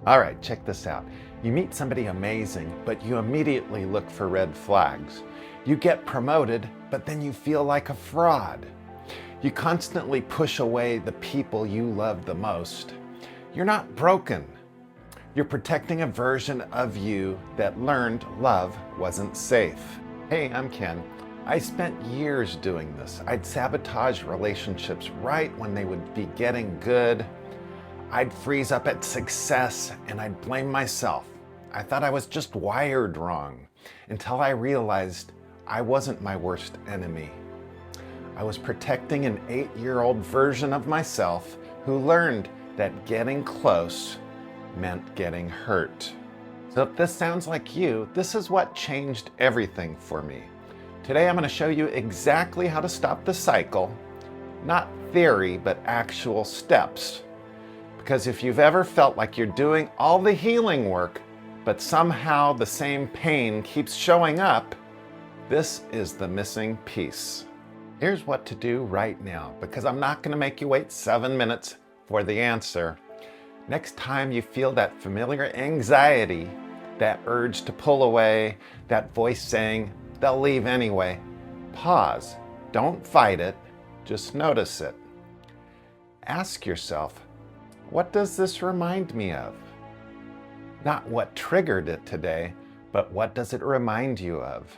All right, check this out. You meet somebody amazing, but you immediately look for red flags. You get promoted, but then you feel like a fraud. You constantly push away the people you love the most. You're not broken. You're protecting a version of you that learned love wasn't safe. Hey, I'm Ken. I spent years doing this. I'd sabotage relationships right when they would be getting good. I'd freeze up at success and I'd blame myself. I thought I was just wired wrong until I realized I wasn't my worst enemy. I was protecting an 8-year-old version of myself who learned that getting close meant getting hurt. So if this sounds like you, this is what changed everything for me. Today I'm going to show you exactly how to stop the cycle, not theory, but actual steps. Because if you've ever felt like you're doing all the healing work, but somehow the same pain keeps showing up, this is the missing piece. Here's what to do right now, because I'm not going to make you wait 7 minutes for the answer. Next time you feel that familiar anxiety, that urge to pull away, that voice saying, they'll leave anyway, pause. Don't fight it, just notice it. Ask yourself, what does this remind me of? Not what triggered it today, but what does it remind you of?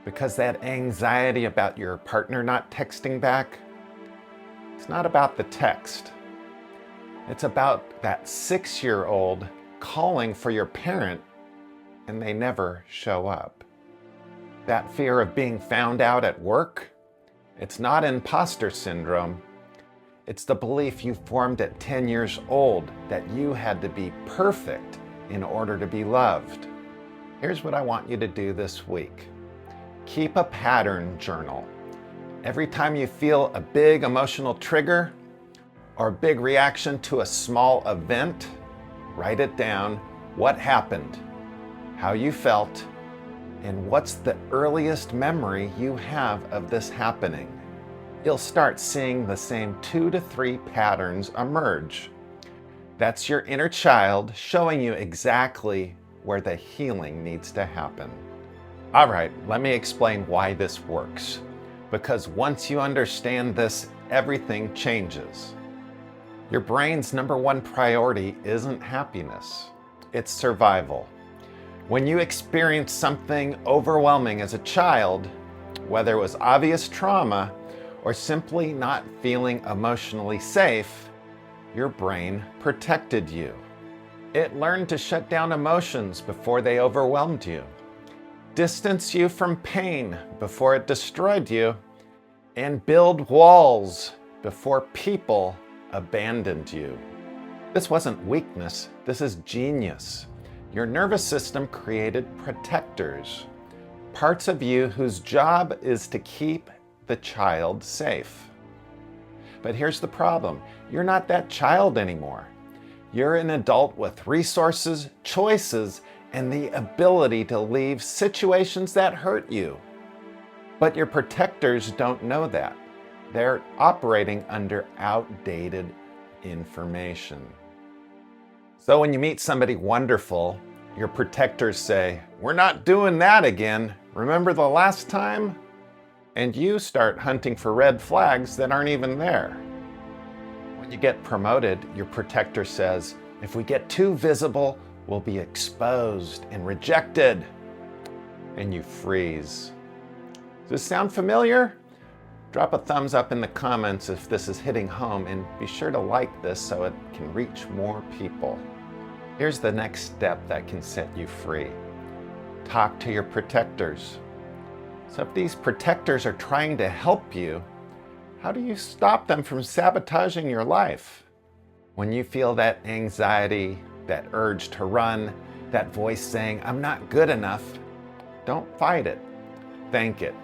Because that anxiety about your partner not texting back, it's not about the text. It's about that 6-year-old calling for your parent and they never show up. That fear of being found out at work, it's not imposter syndrome. It's the belief you formed at 10 years old that you had to be perfect in order to be loved. Here's what I want you to do this week. Keep a pattern journal. Every time you feel a big emotional trigger or a big reaction to a small event, write it down. What happened, how you felt, and what's the earliest memory you have of this happening. You'll start seeing the same 2 to 3 patterns emerge. That's your inner child showing you exactly where the healing needs to happen. All right, let me explain why this works. Because once you understand this, everything changes. Your brain's #1 priority isn't happiness, it's survival. When you experience something overwhelming as a child, whether it was obvious trauma or simply not feeling emotionally safe, your brain protected you. It learned to shut down emotions before they overwhelmed you, distance you from pain before it destroyed you, and build walls before people abandoned you. This wasn't weakness, this is genius. Your nervous system created protectors, parts of you whose job is to keep the child safe. But here's the problem. You're not that child anymore. You're an adult with resources, choices, and the ability to leave situations that hurt you. But your protectors don't know that. They're operating under outdated information. So when you meet somebody wonderful, your protectors say, "We're not doing that again. Remember the last time?" And you start hunting for red flags that aren't even there. When you get promoted, your protector says, "If we get too visible, we'll be exposed and rejected." And you freeze. Does this sound familiar? Drop a thumbs up in the comments if this is hitting home, and be sure to like this so it can reach more people. Here's the next step that can set you free. Talk to your protectors. So if these protectors are trying to help you, how do you stop them from sabotaging your life? When you feel that anxiety, that urge to run, that voice saying, "I'm not good enough," don't fight it. Thank it.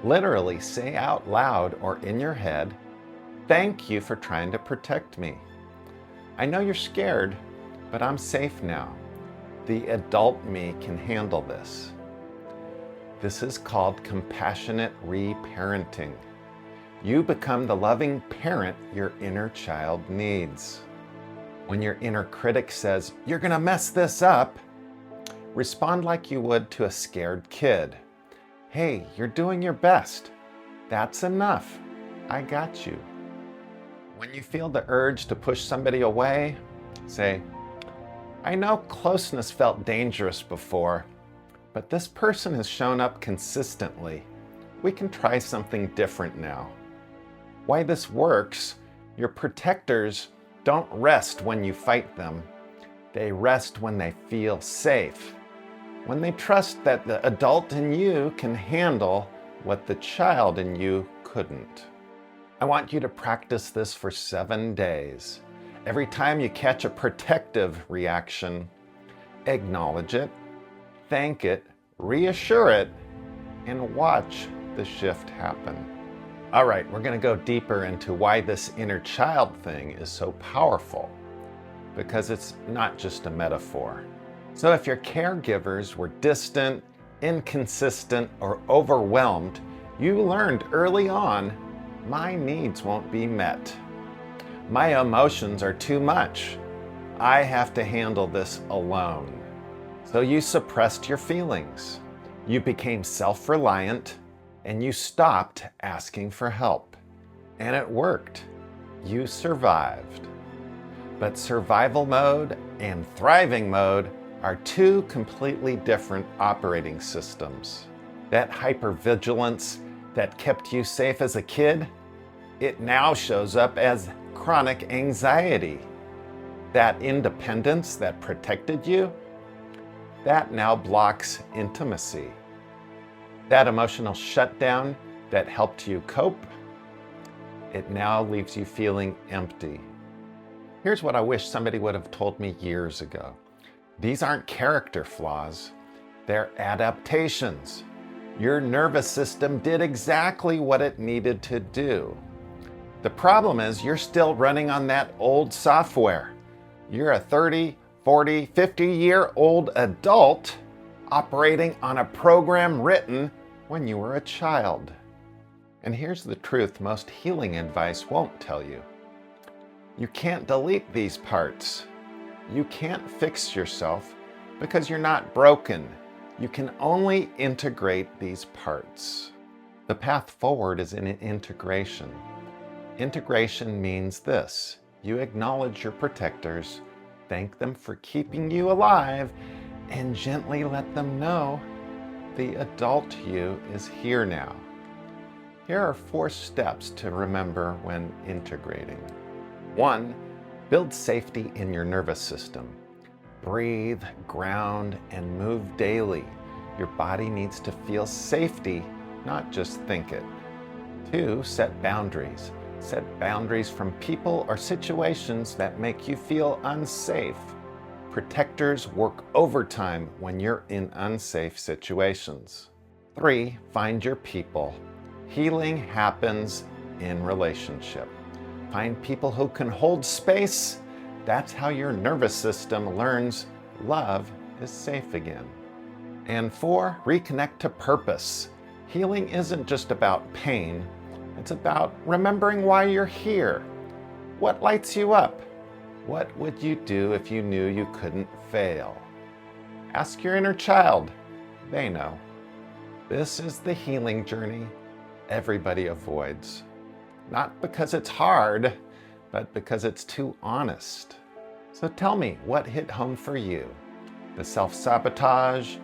Literally say out loud or in your head, "Thank you for trying to protect me. I know you're scared, but I'm safe now. The adult me can handle this." This is called compassionate reparenting. You become the loving parent your inner child needs. When your inner critic says, "You're gonna mess this up," respond like you would to a scared kid. "Hey, you're doing your best. That's enough. I got you." When you feel the urge to push somebody away, say, "I know closeness felt dangerous before, but this person has shown up consistently. We can try something different now." Why this works: your protectors don't rest when you fight them. They rest when they feel safe, when they trust that the adult in you can handle what the child in you couldn't. I want you to practice this for 7 days. Every time you catch a protective reaction, acknowledge it, thank it, reassure it, and watch the shift happen. All right, we're going to go deeper into why this inner child thing is so powerful, because it's not just a metaphor. So if your caregivers were distant, inconsistent, or overwhelmed, you learned early on, my needs won't be met. My emotions are too much. I have to handle this alone. So you suppressed your feelings. You became self-reliant, and you stopped asking for help. And it worked. You survived. But survival mode and thriving mode are two completely different operating systems. That hypervigilance that kept you safe as a kid, it now shows up as chronic anxiety. That independence that protected you, that now blocks intimacy. That emotional shutdown that helped you cope, it now leaves you feeling empty. Here's what I wish somebody would have told me years ago. These aren't character flaws, they're adaptations. Your nervous system did exactly what it needed to do. The problem is you're still running on that old software. You're a 30, 40, 50-year-old adult operating on a program written when you were a child. And here's the truth most healing advice won't tell you. You can't delete these parts. You can't fix yourself because you're not broken. You can only integrate these parts. The path forward is in integration. Integration means this: you acknowledge your protectors, thank them for keeping you alive, and gently let them know the adult you is here now. Here are 4 steps to remember when integrating. 1, build safety in your nervous system. Breathe, ground, and move daily. Your body needs to feel safety, not just think it. 2, set boundaries. Set boundaries from people or situations that make you feel unsafe. Protectors work overtime when you're in unsafe situations. 3, find your people. Healing happens in relationship. Find people who can hold space. That's how your nervous system learns love is safe again. And 4, reconnect to purpose. Healing isn't just about pain. It's about remembering why you're here. What lights you up? What would you do if you knew you couldn't fail? Ask your inner child. They know. This is the healing journey everybody avoids. Not because it's hard, but because it's too honest. So tell me, what hit home for you? The self-sabotage,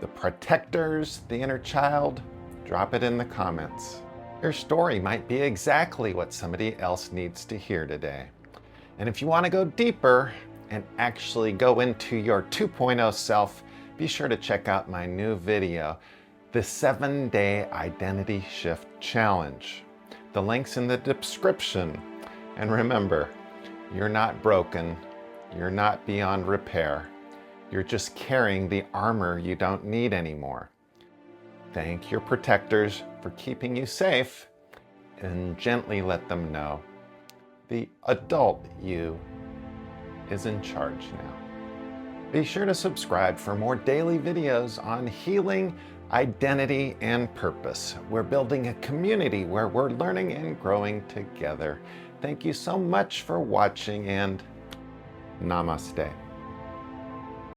the protectors, the inner child? Drop it in the comments. Your story might be exactly what somebody else needs to hear today. And if you want to go deeper and actually go into your 2.0 self, be sure to check out my new video, the 7-Day Identity Shift Challenge. The link's in the description. And remember, you're not broken. You're not beyond repair. You're just carrying the armor you don't need anymore. Thank your protectors for keeping you safe, and gently let them know the adult you is in charge now. Be sure to subscribe for more daily videos on healing, identity, and purpose. We're building a community where we're learning and growing together. Thank you so much for watching, and Namaste.